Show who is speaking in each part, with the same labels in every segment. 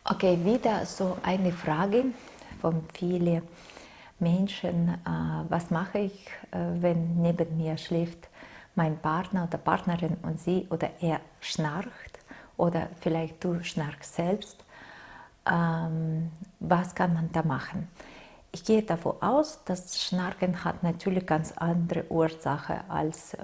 Speaker 1: Okay, wieder so eine Frage von vielen Menschen. Was mache ich, wenn neben mir schläft mein Partner oder Partnerin und sie oder er schnarcht oder vielleicht du schnarchst selbst? Was kann man da machen? Ich gehe davon aus, dass Schnarchen hat natürlich ganz andere Ursache als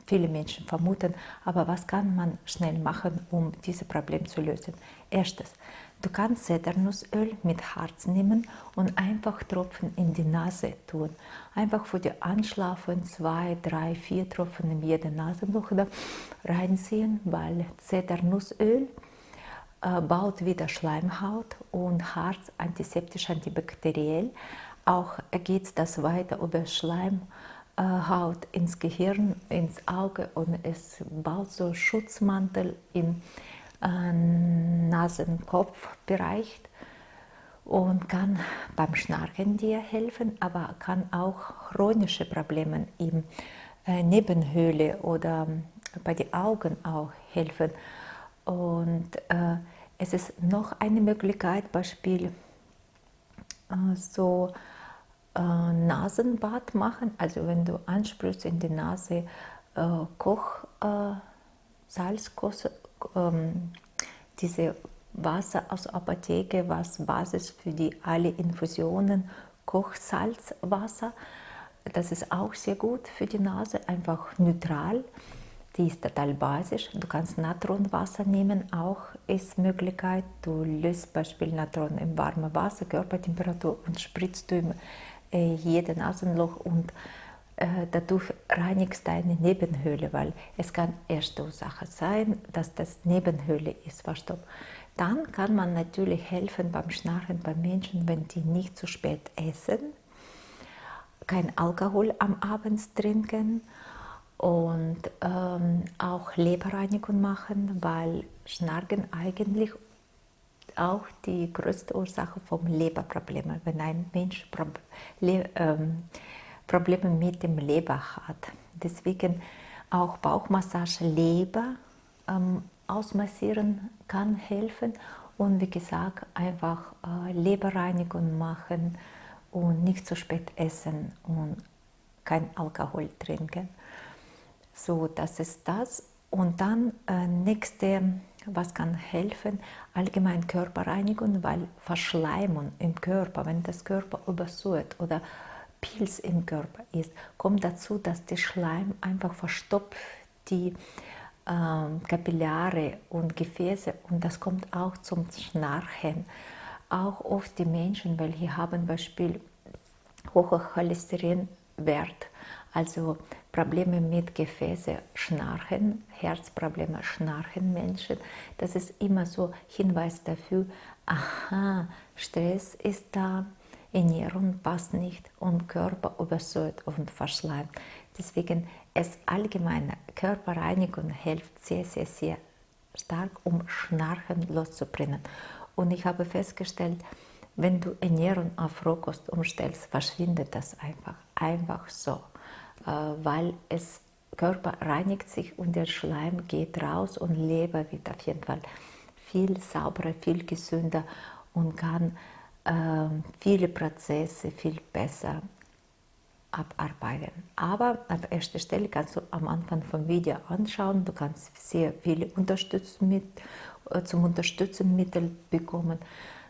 Speaker 1: viele Menschen vermuten. Aber was kann man schnell machen, um dieses Problem zu lösen? Erstes, du kannst Zedernussöl mit Harz nehmen und einfach Tropfen in die Nase tun. Einfach vor dir anschlafen, 2, 3, 4 Tropfen in jede Nasenloch reinziehen, weil Zedernussöl baut wieder Schleimhaut und Harz antiseptisch, antibakteriell. Auch geht das weiter über Schleimhaut ins Gehirn, ins Auge und es baut so Schutzmantel im Nasen-Kopf-Bereich und kann beim Schnarchen dir helfen, aber kann auch chronische Probleme im Nebenhöhle oder bei den Augen auch helfen. Und es ist noch eine Möglichkeit, Beispiel so Nasenbad machen. Also wenn du ansprühst in die Nase Salz, diese Wasser aus der Apotheke, was Basis für die alle Infusionen, Kochsalzwasser. Das ist auch sehr gut für die Nase, einfach neutral. Die ist total basisch. Du kannst Natronwasser nehmen, auch ist Möglichkeit. Du löst beispielsweise Natron in warmem Wasser, Körpertemperatur und spritzt du in jedes Nasenloch und dadurch reinigst deine Nebenhöhle, weil es kann erste Ursache sein, dass das Nebenhöhle ist verstopft. Dann kann man natürlich helfen beim Schnarchen bei Menschen, wenn die nicht zu spät essen, kein Alkohol am Abend trinken und auch Leberreinigung machen, weil Schnarchen eigentlich auch die größte Ursache vom Leberproblemen, wenn ein Mensch Probleme mit dem Leber hat. Deswegen auch Bauchmassage, Leber ausmassieren kann helfen und wie gesagt einfach Leberreinigung machen und nicht zu spät essen und kein Alkohol trinken. So, das ist das. Und dann nächste, was kann helfen, allgemein Körperreinigung, weil Verschleimung im Körper, wenn das Körper übersäuert oder Pilz im Körper ist, kommt dazu, dass der Schleim einfach verstopft die Kapillare und Gefäße und das kommt auch zum Schnarchen. Auch oft die Menschen, welche haben Beispiel hoher Cholesterinwert, also Probleme mit Gefäße, Schnarchen, Herzprobleme, Schnarchen Menschen. Das ist immer so Hinweis dafür, aha, Stress ist da, Ernährung passt nicht und Körper übersäuert und verschleimt. Deswegen ist allgemeine Körperreinigung hilft sehr, sehr, sehr stark, um Schnarchen loszubringen. Und ich habe festgestellt, wenn du Ernährung auf Rohkost umstellst, verschwindet das einfach so, weil es Körper reinigt sich und der Schleim geht raus und Leber wird auf jeden Fall viel sauberer, viel gesünder und kann viele Prozesse viel besser abarbeiten. Aber an erster Stelle kannst du am Anfang vom Video anschauen, du kannst sehr viele zum Unterstützungsmittel bekommen.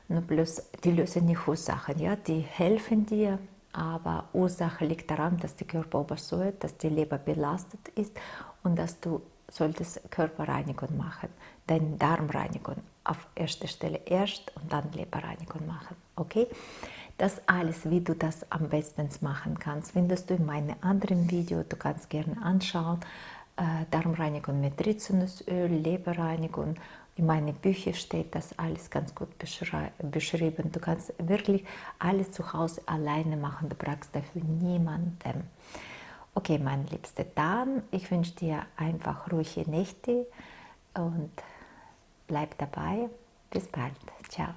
Speaker 1: Nur bloß die lösen nicht Ursachen, ja? Die helfen dir, aber Ursache liegt daran, dass der Körper übersäuert, dass die Leber belastet ist und dass du solltest Körperreinigung machen, deine Darmreinigung auf erster Stelle erst und dann Leberreinigung machen, okay? Das alles, wie du das am besten machen kannst, findest du in meinem anderen Video, du kannst gerne anschauen, Darmreinigung mit Rizinusöl, Leberreinigung. In meinen Büchern steht das alles ganz gut beschrieben. Du kannst wirklich alles zu Hause alleine machen, du brauchst dafür niemanden. Okay, mein Liebster, dann, ich wünsche dir einfach ruhige Nächte und bleib dabei. Bis bald. Ciao.